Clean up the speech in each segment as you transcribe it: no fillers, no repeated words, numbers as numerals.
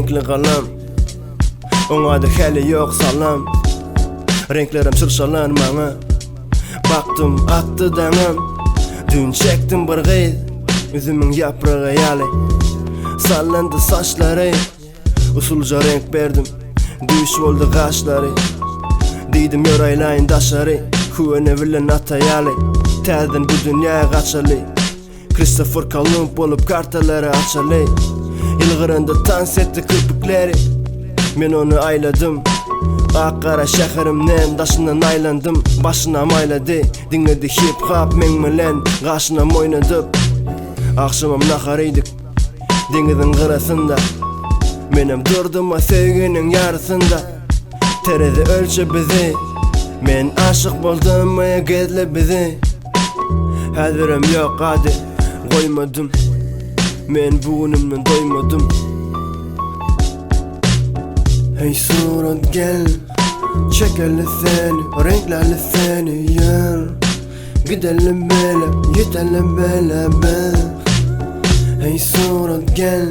renkli kalam, ona da heli yok salam. Renklerim çırşalan bana, baktım attı danam. Dün çektim bir gıyt, üzümün yaprağı yali. Sallandı saçları, usulca renk verdim. Düş oldu kaşları, dedim yoraylayın daşları. Kuvene bilen atayali, terden bu dünyaya kaçalı. Christopher Columb olup kartaları açalı. Ilgırında dans etti kırpıkları, men onu ayladım. Akkara şehirimden daşından aylandım. Başına mayladı, dinledi hip hop men bilen kaşına oynadıp. Akşamım naharıydık denizin kırasında, menem durdum sevginin yarısında. Terezi ölçü bizi, men aşık buldum gizli bizi. Hazırım yok hadi koymadım, men bugünümden doymadım. Hey surat gel, çekelim seni, renklerle seni yer. Gidelim böyle, yetelim beraber. Hey surat gel,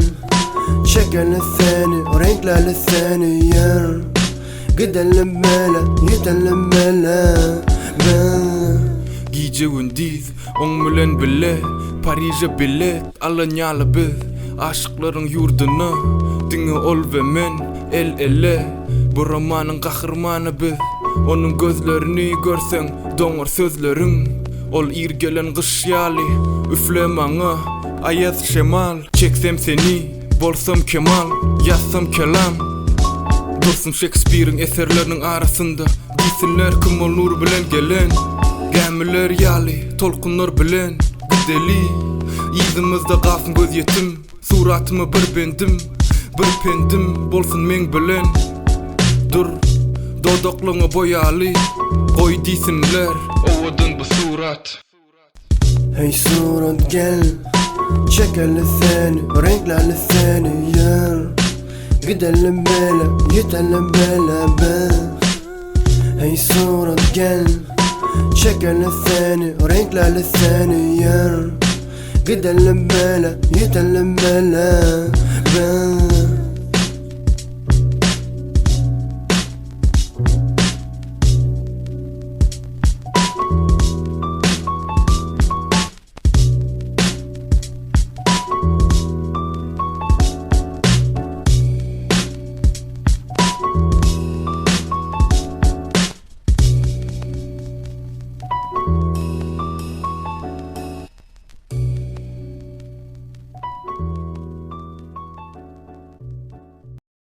çekelim seni, renklerle seni yer. Gidelim böyle, yetelim beraber. Gece gündüz, on bilen bile, Paris'e bilet, alanyalı biz. Aşıkların yurduna, dini ol ve men, el ele. Bu romanın kahramanı biz. Onun gözlerini görsen, donar sözlerin. Ol irgelen kış yali, üfle bana, ayaz şemal. Çeksem seni, bolsam kemal, yazsam kelam. Dursun Shakespeare'in eserlerinin arasında, giysinler kim olur bilen gelen. Gemiler yali, tolkunlar bilen gideli. Yüzümüzde kalsın göz yetim, suratımı bir bendim, bir pendim bolsun men bilen. Dur, dodokluğu boyalı, koy deysinler ovadan bu surat. Hey surat gel, çekelim seni, renklerle seni yer. Gidelim böyle, yetelim beraber. Hey surat gel, çekelim seni, renklerle seni yer. Gidelim böyle, yetelim beraber.